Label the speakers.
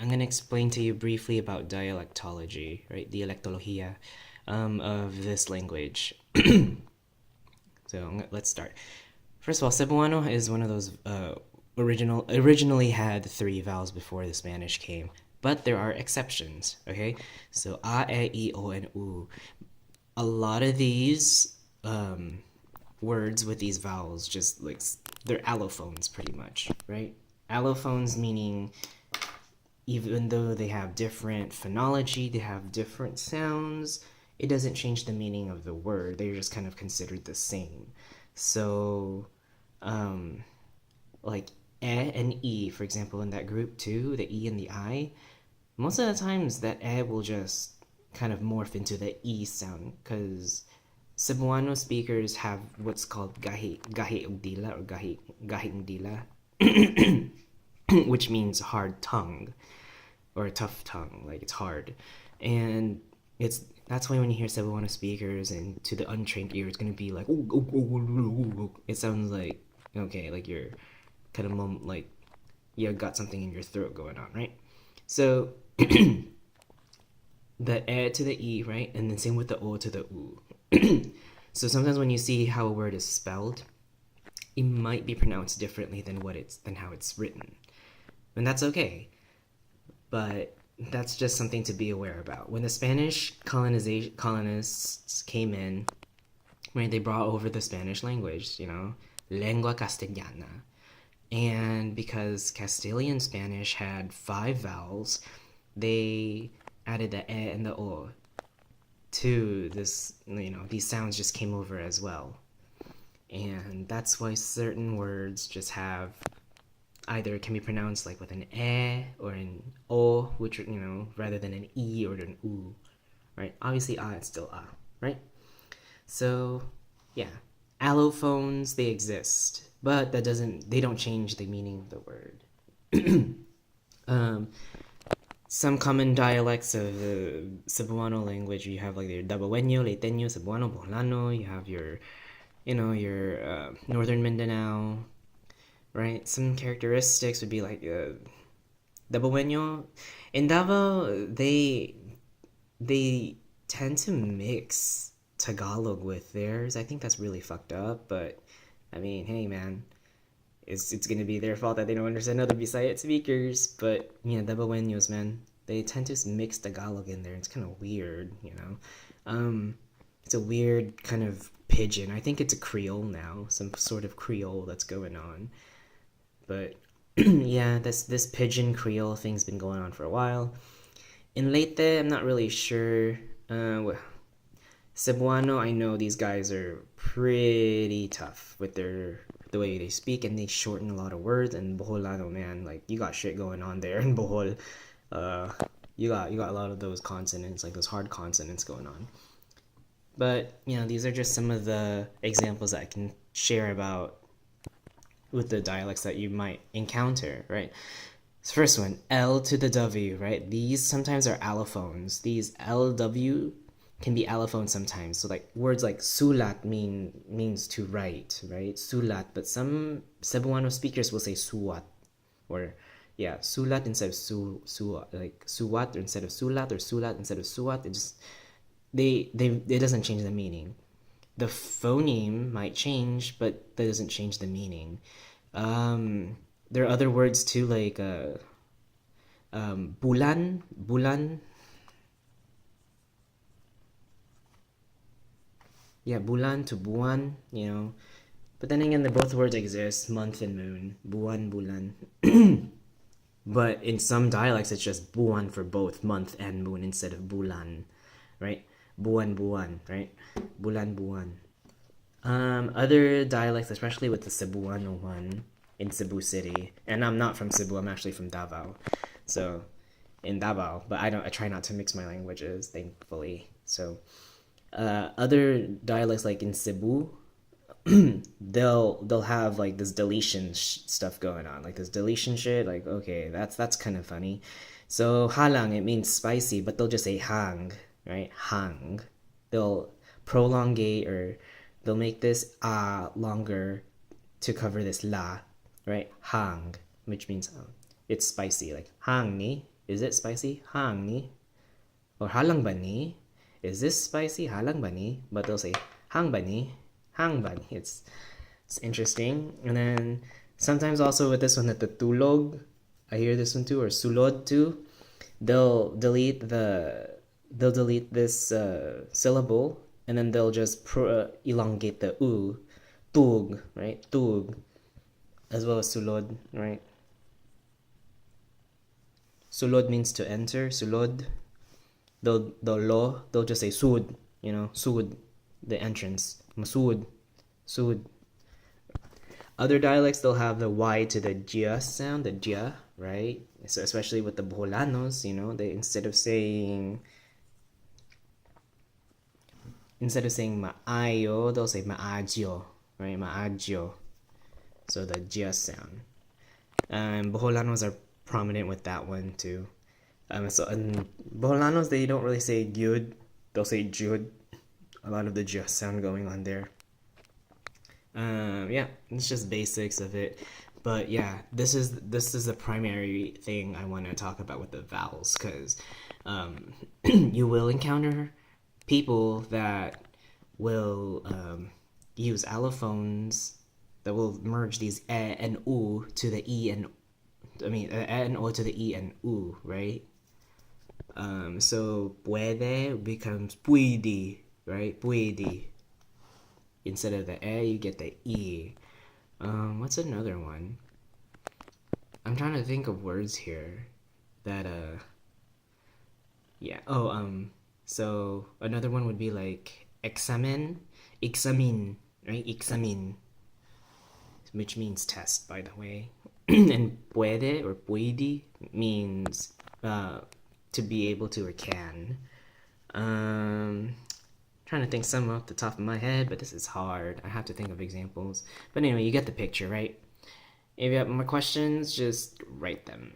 Speaker 1: I'm gonna explain to you briefly about dialectology, right? Dialectología, of this language. So let's start. First of all, Cebuano is one of those originally had three vowels before the Spanish came, but there are exceptions. Okay, so a, e, I, o, and u. A lot of these words with these vowels just like they're allophones, pretty much, right? Allophones meaning even though they have different phonology, they have different sounds, it doesn't change the meaning of the word. They're just kind of considered the same. So, um, like and e, for example, in that group too, the e and the I, most of the times that will just kind of morph into the e sound because Cebuano speakers have what's called gahi ugdila or gahi ugdila, which means hard tongue or a tough tongue, like it's hard. And it's that's why when you hear Cebuano speakers and to the untrained ear, it's gonna be like, oh, oh, oh, oh, oh. It sounds like okay, like you're kind of like you got something in your throat going on, right? So the e to the e, right, and then same with the o to the u. So sometimes when you see how a word is spelled, it might be pronounced differently than how it's written, and that's okay. But that's just something to be aware about. When the Spanish colonists came in, right, they brought over the Spanish language, lengua castellana. And because Castilian Spanish had five vowels, they added the e and the o to this, these sounds just came over as well. And that's why certain words just have either can be pronounced like with an e or an o, which rather than an e or an u, right? Obviously, it's still right? So, yeah, allophones they exist, but they don't change the meaning of the word. Some common dialects of the Cebuano language, you have like your Dabawenyo, Leiteño, Cebuano, Boholano. You have your Northern Mindanao, right? Some characteristics would be like Dabawenyo. In Davao, they tend to mix Tagalog with theirs. I think that's really fucked up, but I mean, hey man, it's gonna be their fault that they don't understand other Visayan speakers. But yeah, Dabawenyos, man, they tend to mix Tagalog in there. It's kind of weird. It's a weird kind of pidgin. I think it's a Creole now, some sort of Creole that's going on. But yeah, this pigeon Creole thing's been going on for a while. In Leyte, I'm not really sure. Cebuano, I know these guys are pretty tough with the way they speak, and they shorten a lot of words. And Boholano, man, like you got shit going on there in Bohol. Uh, you got a lot of those consonants, like those hard consonants going on. But these are just some of the examples that I can share about with the dialects that you might encounter, right? So first one, L to the W, right? These sometimes are allophones. These LW can be allophones sometimes. So like words like sulat means to write, right? Sulat, but some Cebuano speakers will say suwat, or yeah, sulat instead of suwat, like suwat instead of sulat, or sulat instead of suwat. It doesn't change the meaning. The phoneme might change, but that doesn't change the meaning. There are other words too, like bulan. Yeah, bulan to buwan. But then again, the both words exist, month and moon, buwan, bulan. But in some dialects, it's just buwan for both month and moon instead of bulan, right? Buwan, buwan, right? Bulan, buwan. Other dialects, especially with the Cebuano one in Cebu City, and I'm not from Cebu. I'm actually from Davao, so in Davao. But I try not to mix my languages, thankfully. So other dialects like in Cebu, they'll have like this deletion stuff going on, like this deletion shit. Like okay, that's kind of funny. So halang, it means spicy, but they'll just say hang, right? Hang. They'll prolongate or they'll make this longer to cover this la, right? Hang, which means it's spicy, like hang ni, Is it spicy? Hang ni. Or halang ba ni? Is this spicy? Halang ba ni? But they'll say hang ba ni? Hang ba ni? It's interesting. And then sometimes also with this one at the tulog, I hear this one too, or sulod too. They'll delete this syllable, and then they'll just elongate the u, tug, right? Tug, as well as sulod, right? Sulod means to enter. Sulod. They'll just say sud, sud, the entrance. Masud, sud. Other dialects, they'll have the Y to the Jia sound, the Jia, right? So especially with the Boholanos, they instead of saying maayo, they'll say maagyo, right? Maagyo. So the Jia sound. Boholanos are prominent with that one too. And Boholanos, they don't really say gyud, they'll say jud. A lot of the Jia sound going on there. Yeah, it's just basics of it. But yeah, this is the primary thing I want to talk about with the vowels, because you will encounter people that will use allophones that will merge these e and u to the e and e and o to the e and u, right? So puede becomes puidi, right? Puidi. Instead of the e, you get the e. What's another one? I'm trying to think of words here that yeah. So another one would be like examen, right? Examen, which means test, by the way. And puede or puede means to be able to or can. Trying to think some off the top of my head, but this is hard. I have to think of examples. But anyway, you get the picture, right? If you have more questions, just write them.